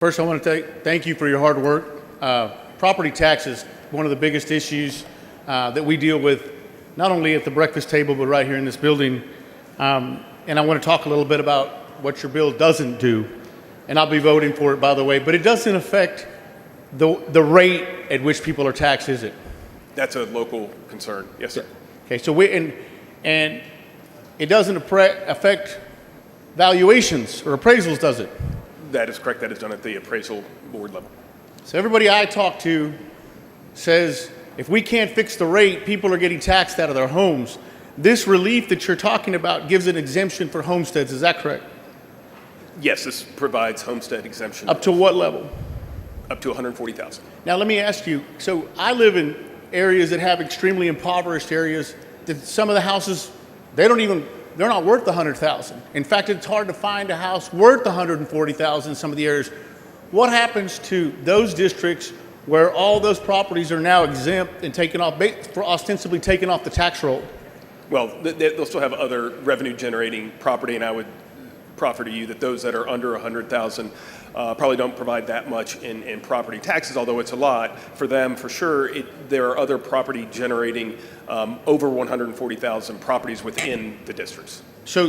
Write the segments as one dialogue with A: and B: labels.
A: First, I want to thank you for your hard work. Property tax is one of the biggest issues that we deal with, not only at the breakfast table, but right here in this building. And I want to talk a little bit about what your bill doesn't do. And I'll be voting for it, by the way, but it doesn't affect the rate at which people are taxed, is it?
B: That's a local concern, yes, sir.
A: Okay, so and it doesn't affect valuations or appraisals, does it?
B: That is correct. That is done at the appraisal board level.
A: So everybody I talk to says if we can't fix the rate, people are getting taxed out of their homes. This relief that you're talking about gives an exemption for homesteads. Is that correct?
B: Yes, this provides homestead exemption.
A: Up to what level?
B: Up to 140,000.
A: Now let me ask you, so I live in areas that have extremely impoverished areas that some of the houses, they're not worth the 100,000. In fact, it's hard to find a house worth 140,000 in some of the areas. What happens to those districts where all those properties are now exempt and taken off, ostensibly taken off the tax roll?
B: Well, they'll still have other revenue generating property, and I would proffer to you that those that are under 100,000 probably don't provide that much in property taxes, although it's a lot for them for sure. There are other property generating over 140,000 properties within the districts.
A: So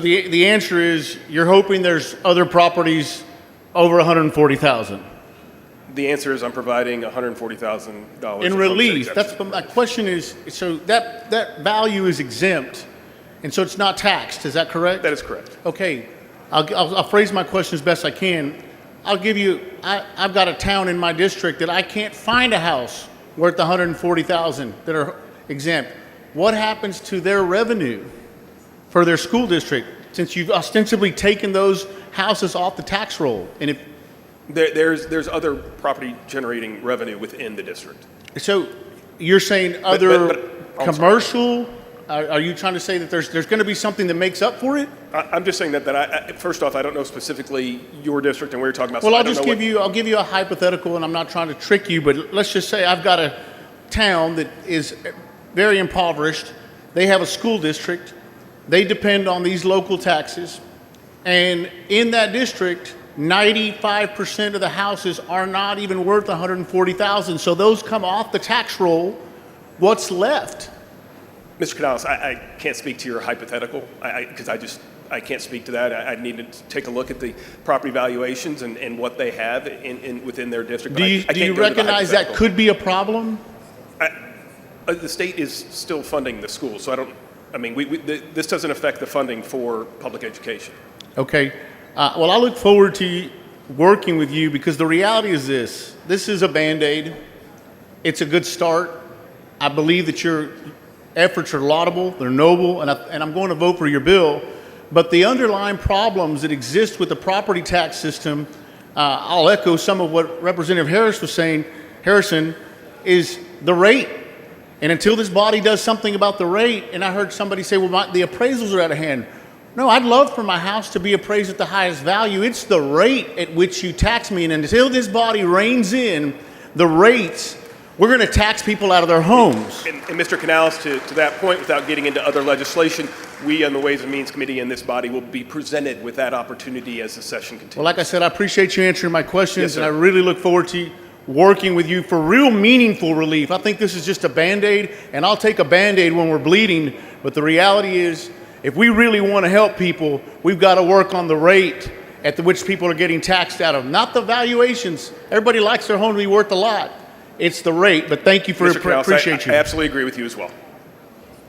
A: the answer is you're hoping there's other properties over 140,000.
B: The answer is I'm providing $140,000
A: in relief. That's my question is, so that value is exempt, and so it's not taxed. Is that correct?
B: That is correct.
A: Okay, I'll phrase my question as best I can. I'll give you. I've got a town in my district that I can't find a house worth 140,000 that are exempt. What happens to their revenue for their school district since you've ostensibly taken those houses off the tax roll? And if
B: there's other property generating revenue within the district.
A: So you're saying other commercial? Are you trying to say that there's going to be something that makes up for it?
B: I'm just saying that first off, I don't know specifically your district and where you're talking about.
A: Well,
B: so
A: I'll give you a hypothetical, and I'm not trying to trick you, but let's just say I've got a town that is very impoverished. They have a school district. They depend on these local taxes, and in that district, 95% of the houses are not even worth 140,000. So those come off the tax roll. What's left?
B: Mr. Canales, I can't speak to your hypothetical because I can't speak to that. I need to take a look at the property valuations and what they have within their district.
A: Do you recognize that could be a problem?
B: The state is still funding the schools, so this doesn't affect the funding for public education.
A: Okay. Well, I look forward to working with you because the reality is this. This is a Band-Aid. It's a good start. I believe that your efforts are laudable, they're noble, and I'm going to vote for your bill. But the underlying problems that exist with the property tax system, I'll echo some of what Representative Harrison, is the rate. And until this body does something about the rate, and I heard somebody say, well, the appraisals are out of hand. No, I'd love for my house to be appraised at the highest value. It's the rate at which you tax me. And until this body reins in the rates, we're going to tax people out of their homes.
B: And Mr. Canales, to that point, without getting into other legislation, we on the Ways and Means Committee and this body will be presented with that opportunity as the session continues.
A: Well, like I said, I appreciate you answering my questions,
B: yes,
A: and I really look forward to working with you for real meaningful relief. I think this is just a Band-Aid, and I'll take a Band-Aid when we're bleeding, but the reality is, if we really want to help people, we've got to work on the rate at which people are getting taxed out of, not the valuations. Everybody likes their home to be worth a lot. It's the rate, but thank you for
B: Mr. Canales,
A: appreciate you.
B: I absolutely agree with you as well.